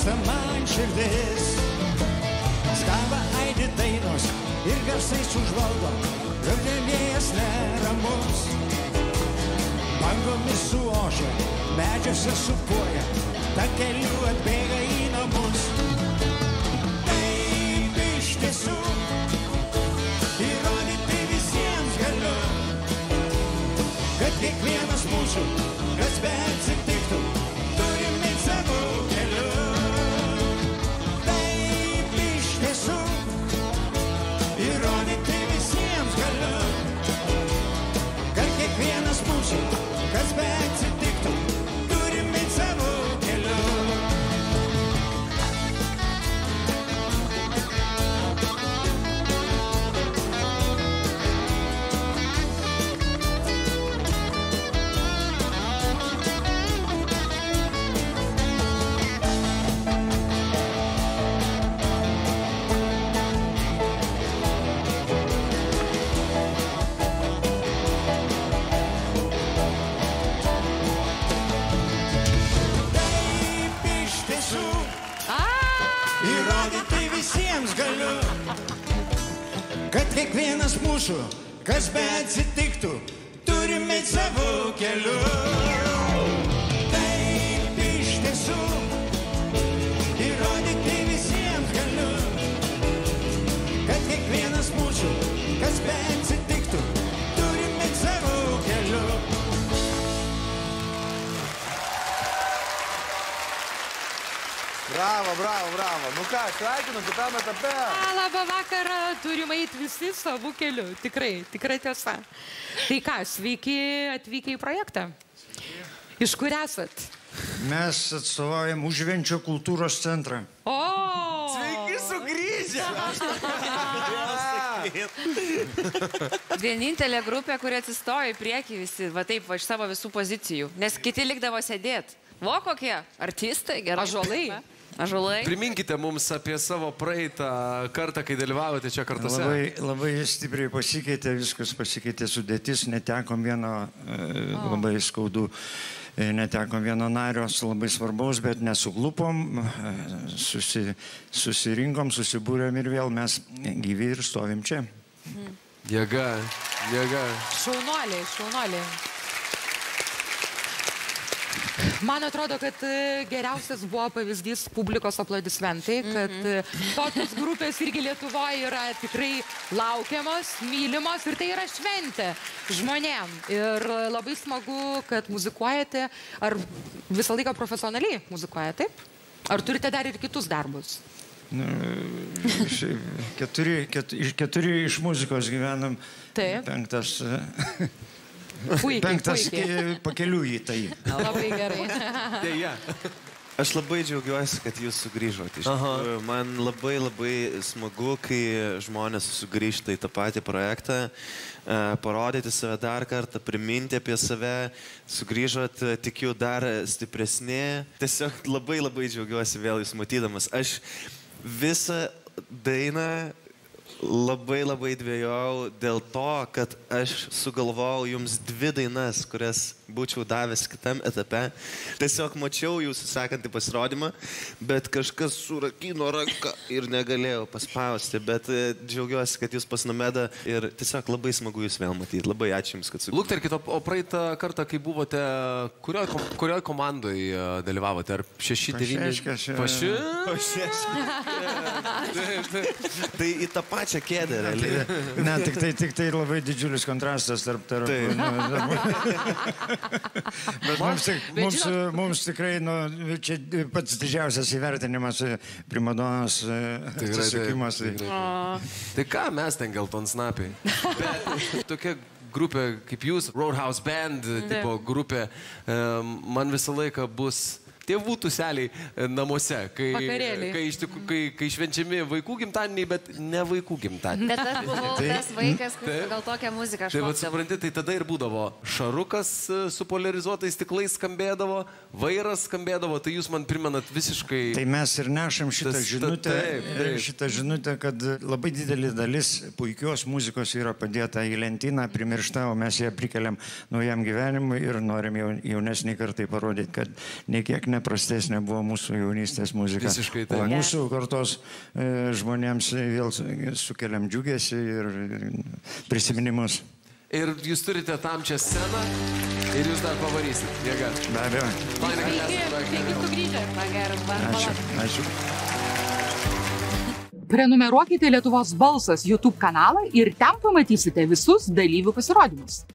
plaksta man širdis. Skamba aidi dainos ir garsais užvaldo, rudenėjas neramus. Bangomis suošia, medžiuose supuoja, takeliu atbėga į namus. Taip iš tiesų įrodyti visiems galiu, kad kiekvienas mūsų, kas beatsitiktų, turim eit savo keliu. Taip iš tiesų įrodyti visiems galiu, kad kiekvienas mūsų, kas beatsitiktų, turim eit savo keliu. Įrodyti visiems galiu, kad kiekvienas mūsų, kas beatsitiktų, turim eit savo keliu. Taip iš tiesų įrodyti visiems galiu, kad kiekvienas mūsų, kas beatsitiktų, turim eit savo keliu. Bravo, bravo, bravo. Nu ką, sveikinu kitame etape. Labą vakarą, turim eiti visi savo keliu. Tikrai, tikrai tiesa. Tai ką, sveiki atvykę į projektą. Iš kur esat? Mes atstovaujam Užvenčio kultūros centrą. O! Sveiki sugrįžę. Vienintelė grupė, kuri atsistojo į priekį visi, va taip, va iš savo visų pozicijų. Nes kiti likdavo sėdėti. Vo kokie artistai, gerai. Ąžuolai. Ąžuolai. Priminkite mums apie savo praeitą kartą, kai dalyvavote čia kartuose. Labai stipriai pasikeitė, viskas pasikeitė sudėtis, netekom vieno labai skaudų, netekom vieno nario, labai svarbaus, bet nesuglupom, susirinkom, susibūrėm ir vėl mes gyvi ir stovim čia. Jėga, jėga. Šaunuoliai, šaunuoliai. Man atrodo, kad geriausias buvo pavyzdys publikos aplodismentai, kad tokios grupės irgi Lietuvoje yra tikrai laukiamos, mylimos ir tai yra šventė žmonėm. Ir labai smagu, kad muzikuojate. Ar visą laiką profesionaliai muzikuojate, taip? Ar turite dar ir kitus darbus? Keturi iš muzikos gyvenam. Taip. Penktas... Puikiai, Penktas puikiai. pakeliu į tai. Labai gerai. Deja. Aš labai džiaugiuosi, kad jūs sugrįžote. Iš tikrųjų, man labai smagu, kai žmonės sugrįžta į tą patį projektą, parodyti save dar kartą, priminti apie save, sugrįžot, tikiu, dar stipresnė. Tiesiog labai džiaugiuosi vėl jūs matydamas. Aš visą dainą labai dvejojau dėl to, kad aš sugalvojau jums 2 dainas, kurias būčiau davęs kitam etape. Tiesiog mačiau jūsų sekantį pasirodymą, bet kažkas surakino ranką ir negalėjau paspausti. Bet džiaugiuosi, kad jūs pas Nomeda ir tiesiog labai smagu jūs vėl matyti. Labai ačiū jums, kad sugrįžote. Lukterkit, o praeitą kartą, kai buvote, kurioj komandoje dalyvavote? Ar 6-9? Tai į tą pačią kėdę, realiai. Ne, tik tai labai didžiulis kontrastas tarp... Bet mums tikrai, čia pats didžiausias įvertinimas primadonos atsisukimas. Tai ką mes ten geltonsnapiai? Bet tokia grupė kaip jūs, Roadhouse Band, tipo grupė, man visą laiką bus tėvų tuseliai namuose, kai švenčiami vaikų gimtadieniai, bet ne vaikų gimtadieniai. Bet aš buvau tas vaikas, kuris gal tokią muziką šokdavo. Tai vat supranti, tai tada ir būdavo šarukas su polarizuotais stiklais skambėdavo, vairas skambėdavo, tai jūs man primenat visiškai... Tai mes ir nešam šitą žinutę, kad labai didelė dalis puikios muzikos yra padėta į lentyną, primiršta, o mes ją prikeliam naujam gyvenimui ir norim jaunesnį kartai parodyti, kad niekiek neprastesnė buvo mūsų jaunystės muzika. Visiškai taip. O mūsų kartos žmonėms vėl sukeliam džiugesį ir prisiminimus. Ir jūs turite tam čia sceną ir jūs dar pavarysit. Jėga. Be abejo. Sveiki sugrįžę. Ačiū. Ačiū. Prenumeruokite Lietuvos balsas YouTube kanalą ir ten pamatysite visus dalyvių pasirodymus.